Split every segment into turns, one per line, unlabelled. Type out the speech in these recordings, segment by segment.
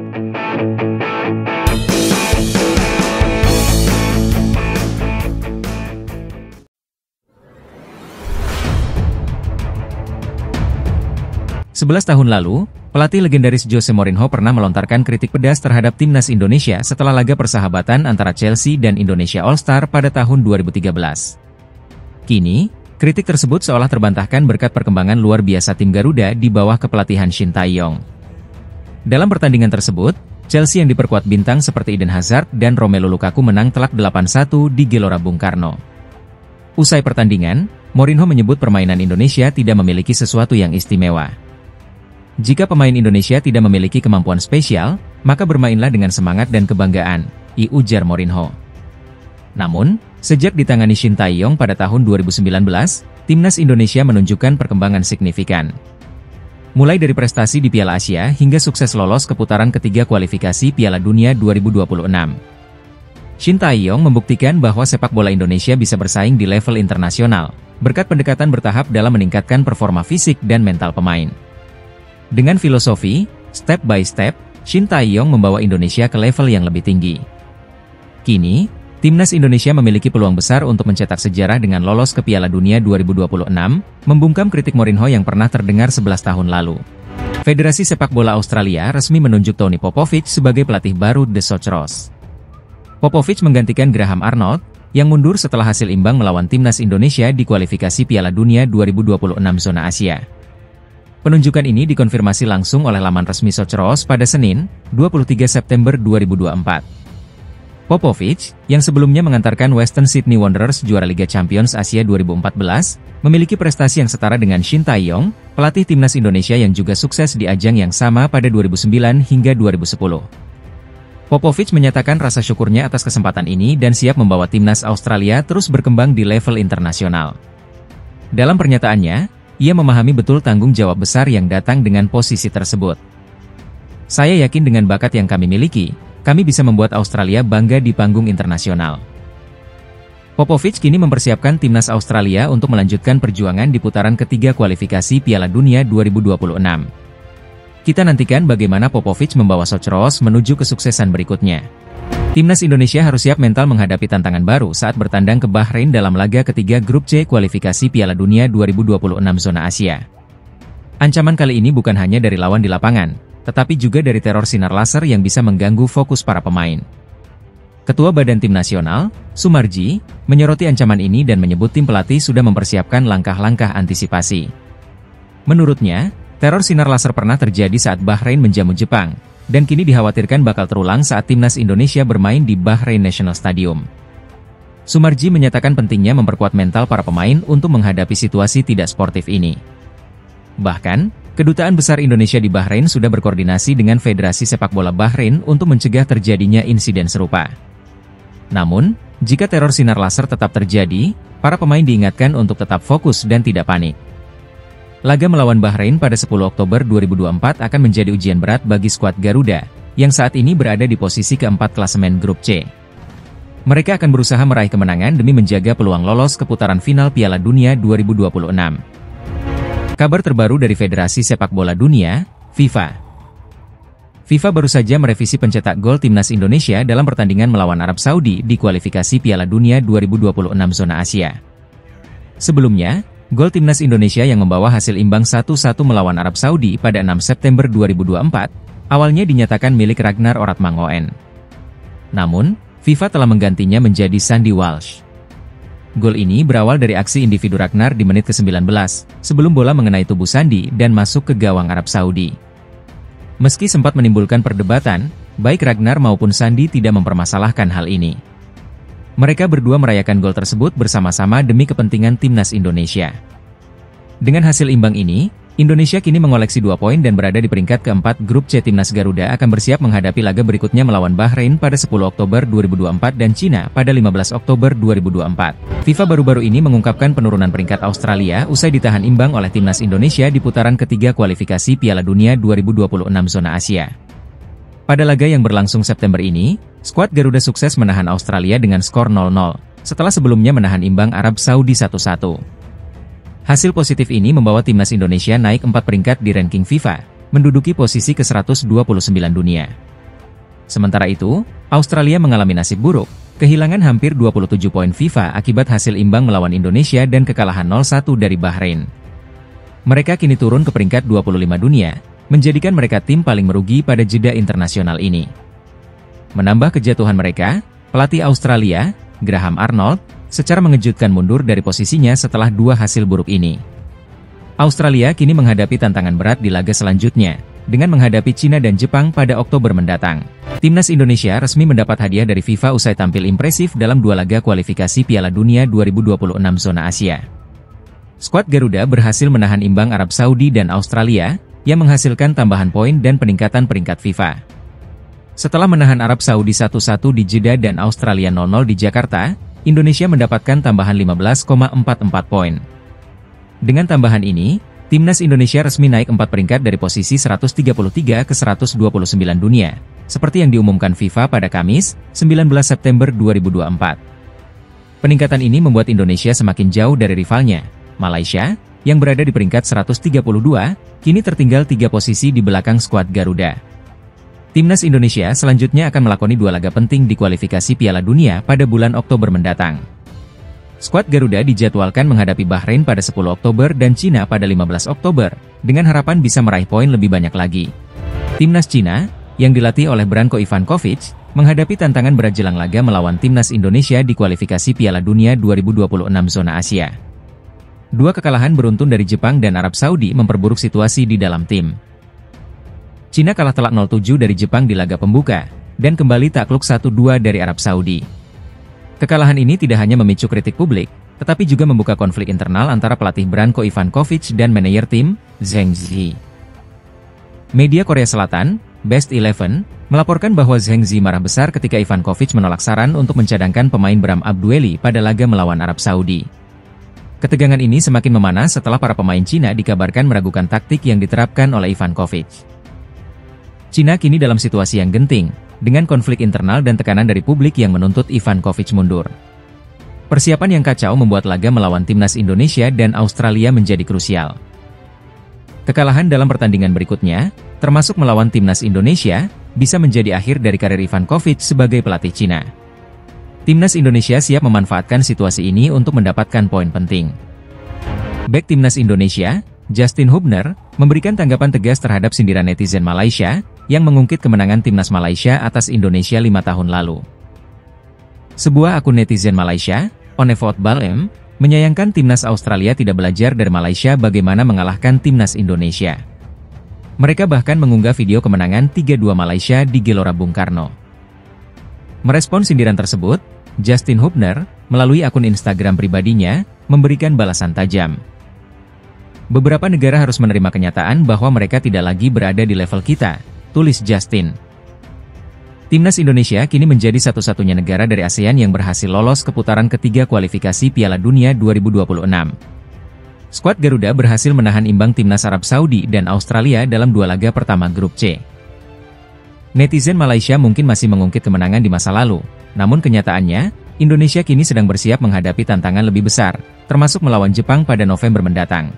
Sebelas tahun lalu, pelatih legendaris Jose Mourinho pernah melontarkan kritik pedas terhadap timnas Indonesia setelah laga persahabatan antara Chelsea dan Indonesia All-Star pada tahun 2013. Kini, kritik tersebut seolah terbantahkan berkat perkembangan luar biasa tim Garuda di bawah kepelatihan Shin Tae-yong. Dalam pertandingan tersebut, Chelsea yang diperkuat bintang seperti Eden Hazard dan Romelu Lukaku menang telak 8-1 di Gelora Bung Karno. Usai pertandingan, Mourinho menyebut permainan Indonesia tidak memiliki sesuatu yang istimewa. Jika pemain Indonesia tidak memiliki kemampuan spesial, maka bermainlah dengan semangat dan kebanggaan, ujar Mourinho. Namun, sejak ditangani Shin Tae-yong pada tahun 2019, timnas Indonesia menunjukkan perkembangan signifikan. Mulai dari prestasi di Piala Asia hingga sukses lolos ke putaran ketiga kualifikasi Piala Dunia 2026. Shin Tae-yong membuktikan bahwa sepak bola Indonesia bisa bersaing di level internasional, berkat pendekatan bertahap dalam meningkatkan performa fisik dan mental pemain. Dengan filosofi, step by step, Shin Tae-yong membawa Indonesia ke level yang lebih tinggi. Kini, timnas Indonesia memiliki peluang besar untuk mencetak sejarah dengan lolos ke Piala Dunia 2026, membungkam kritik Mourinho yang pernah terdengar 11 tahun lalu. Federasi Sepak Bola Australia resmi menunjuk Tony Popovich sebagai pelatih baru The Socceroos. Popovich menggantikan Graham Arnold, yang mundur setelah hasil imbang melawan timnas Indonesia di kualifikasi Piala Dunia 2026 zona Asia. Penunjukan ini dikonfirmasi langsung oleh laman resmi Socceroos pada Senin, 23 September 2024. Popovich, yang sebelumnya mengantarkan Western Sydney Wanderers juara Liga Champions Asia 2014, memiliki prestasi yang setara dengan Shin Tae-yong, pelatih timnas Indonesia yang juga sukses di ajang yang sama pada 2009 hingga 2010. Popovich menyatakan rasa syukurnya atas kesempatan ini dan siap membawa timnas Australia terus berkembang di level internasional. Dalam pernyataannya, ia memahami betul tanggung jawab besar yang datang dengan posisi tersebut. Saya yakin dengan bakat yang kami miliki, kami bisa membuat Australia bangga di panggung internasional. Popovich kini mempersiapkan timnas Australia untuk melanjutkan perjuangan di putaran ketiga kualifikasi Piala Dunia 2026. Kita nantikan bagaimana Popovich membawa Socceroos menuju kesuksesan berikutnya. Timnas Indonesia harus siap mental menghadapi tantangan baru saat bertandang ke Bahrain dalam laga ketiga Grup C kualifikasi Piala Dunia 2026 zona Asia. Ancaman kali ini bukan hanya dari lawan di lapangan, tetapi juga dari teror sinar laser yang bisa mengganggu fokus para pemain. Ketua Badan Tim Nasional, Sumarji, menyoroti ancaman ini dan menyebut tim pelatih sudah mempersiapkan langkah-langkah antisipasi. Menurutnya, teror sinar laser pernah terjadi saat Bahrain menjamu Jepang, dan kini dikhawatirkan bakal terulang saat timnas Indonesia bermain di Bahrain National Stadium. Sumarji menyatakan pentingnya memperkuat mental para pemain untuk menghadapi situasi tidak sportif ini. Bahkan, Kedutaan Besar Indonesia di Bahrain sudah berkoordinasi dengan Federasi Sepak Bola Bahrain untuk mencegah terjadinya insiden serupa. Namun, jika teror sinar laser tetap terjadi, para pemain diingatkan untuk tetap fokus dan tidak panik. Laga melawan Bahrain pada 10 Oktober 2024 akan menjadi ujian berat bagi skuad Garuda, yang saat ini berada di posisi keempat klasemen Grup C. Mereka akan berusaha meraih kemenangan demi menjaga peluang lolos ke putaran final Piala Dunia 2026. Kabar terbaru dari Federasi Sepak Bola Dunia, FIFA. FIFA baru saja merevisi pencetak gol timnas Indonesia dalam pertandingan melawan Arab Saudi di kualifikasi Piala Dunia 2026 zona Asia. Sebelumnya, gol timnas Indonesia yang membawa hasil imbang 1-1 melawan Arab Saudi pada 6 September 2024, awalnya dinyatakan milik Ragnar Oratmangoen. Namun, FIFA telah menggantinya menjadi Sandy Walsh. Gol ini berawal dari aksi individu Ragnar di menit ke-19, sebelum bola mengenai tubuh Sandy dan masuk ke gawang Arab Saudi. Meski sempat menimbulkan perdebatan, baik Ragnar maupun Sandy tidak mempermasalahkan hal ini. Mereka berdua merayakan gol tersebut bersama-sama demi kepentingan timnas Indonesia. Dengan hasil imbang ini, Indonesia kini mengoleksi 2 poin dan berada di peringkat keempat Grup C. Timnas Garuda akan bersiap menghadapi laga berikutnya melawan Bahrain pada 10 Oktober 2024 dan Cina pada 15 Oktober 2024. FIFA baru-baru ini mengungkapkan penurunan peringkat Australia usai ditahan imbang oleh timnas Indonesia di putaran ketiga kualifikasi Piala Dunia 2026 zona Asia. Pada laga yang berlangsung September ini, skuad Garuda sukses menahan Australia dengan skor 0-0, setelah sebelumnya menahan imbang Arab Saudi 1-1. Hasil positif ini membawa timnas Indonesia naik 4 peringkat di ranking FIFA, menduduki posisi ke-129 dunia. Sementara itu, Australia mengalami nasib buruk, kehilangan hampir 27 poin FIFA akibat hasil imbang melawan Indonesia dan kekalahan 0-1 dari Bahrain. Mereka kini turun ke peringkat 25 dunia, menjadikan mereka tim paling merugi pada jeda internasional ini. Menambah kejatuhan mereka, pelatih Australia, Graham Arnold, secara mengejutkan mundur dari posisinya setelah dua hasil buruk ini. Australia kini menghadapi tantangan berat di laga selanjutnya, dengan menghadapi Cina dan Jepang pada Oktober mendatang. Timnas Indonesia resmi mendapat hadiah dari FIFA usai tampil impresif dalam dua laga kualifikasi Piala Dunia 2026 zona Asia. Skuad Garuda berhasil menahan imbang Arab Saudi dan Australia, yang menghasilkan tambahan poin dan peningkatan peringkat FIFA. Setelah menahan Arab Saudi 1-1 di Jeddah dan Australia 0-0 di Jakarta, Indonesia mendapatkan tambahan 15,44 poin. Dengan tambahan ini, Timnas Indonesia resmi naik 4 peringkat dari posisi 133 ke 129 dunia, seperti yang diumumkan FIFA pada Kamis, 19 September 2024. Peningkatan ini membuat Indonesia semakin jauh dari rivalnya, Malaysia, yang berada di peringkat 132, kini tertinggal 3 posisi di belakang skuad Garuda. Timnas Indonesia selanjutnya akan melakoni dua laga penting di kualifikasi Piala Dunia pada bulan Oktober mendatang. Skuad Garuda dijadwalkan menghadapi Bahrain pada 10 Oktober dan Cina pada 15 Oktober, dengan harapan bisa meraih poin lebih banyak lagi. Timnas Cina, yang dilatih oleh Branko Ivankovic, menghadapi tantangan berat jelang laga melawan Timnas Indonesia di kualifikasi Piala Dunia 2026 zona Asia. Dua kekalahan beruntun dari Jepang dan Arab Saudi memperburuk situasi di dalam tim. Cina kalah telak 0-7 dari Jepang di laga pembuka, dan kembali takluk 1-2 dari Arab Saudi. Kekalahan ini tidak hanya memicu kritik publik, tetapi juga membuka konflik internal antara pelatih Branko Ivankovic dan manajer tim, Zheng Zi. Media Korea Selatan, Best Eleven, melaporkan bahwa Zheng Zi marah besar ketika Ivankovic menolak saran untuk mencadangkan pemain Bram Abdueli pada laga melawan Arab Saudi. Ketegangan ini semakin memanas setelah para pemain Cina dikabarkan meragukan taktik yang diterapkan oleh Ivankovic. Cina kini dalam situasi yang genting, dengan konflik internal dan tekanan dari publik yang menuntut Ivankovic mundur. Persiapan yang kacau membuat laga melawan Timnas Indonesia dan Australia menjadi krusial. Kekalahan dalam pertandingan berikutnya, termasuk melawan Timnas Indonesia, bisa menjadi akhir dari karir Ivankovic sebagai pelatih Cina. Timnas Indonesia siap memanfaatkan situasi ini untuk mendapatkan poin penting. Bek Timnas Indonesia, Justin Hubner, memberikan tanggapan tegas terhadap sindiran netizen Malaysia, yang mengungkit kemenangan Timnas Malaysia atas Indonesia 5 tahun lalu. Sebuah akun netizen Malaysia, Onevot Balem, menyayangkan Timnas Australia tidak belajar dari Malaysia bagaimana mengalahkan Timnas Indonesia. Mereka bahkan mengunggah video kemenangan 3-2 Malaysia di Gelora Bung Karno. Merespon sindiran tersebut, Justin Hubner, melalui akun Instagram pribadinya, memberikan balasan tajam. Beberapa negara harus menerima kenyataan bahwa mereka tidak lagi berada di level kita, tulis Justin. Timnas Indonesia kini menjadi satu-satunya negara dari ASEAN yang berhasil lolos ke putaran ketiga kualifikasi Piala Dunia 2026. Skuad Garuda berhasil menahan imbang Timnas Arab Saudi dan Australia dalam dua laga pertama grup C. Netizen Malaysia mungkin masih mengungkit kemenangan di masa lalu, namun kenyataannya, Indonesia kini sedang bersiap menghadapi tantangan lebih besar, termasuk melawan Jepang pada November mendatang.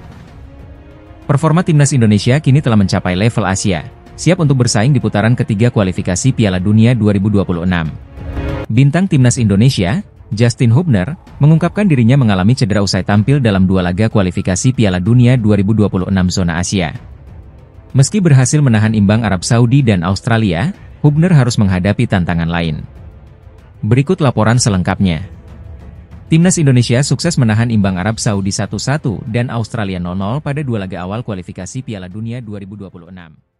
Performa Timnas Indonesia kini telah mencapai level Asia, siap untuk bersaing di putaran ketiga kualifikasi Piala Dunia 2026. Bintang Timnas Indonesia, Justin Hubner, mengungkapkan dirinya mengalami cedera usai tampil dalam dua laga kualifikasi Piala Dunia 2026 zona Asia. Meski berhasil menahan imbang Arab Saudi dan Australia, Hubner harus menghadapi tantangan lain. Berikut laporan selengkapnya. Timnas Indonesia sukses menahan imbang Arab Saudi 1-1 dan Australia 0-0 pada dua laga awal kualifikasi Piala Dunia 2026.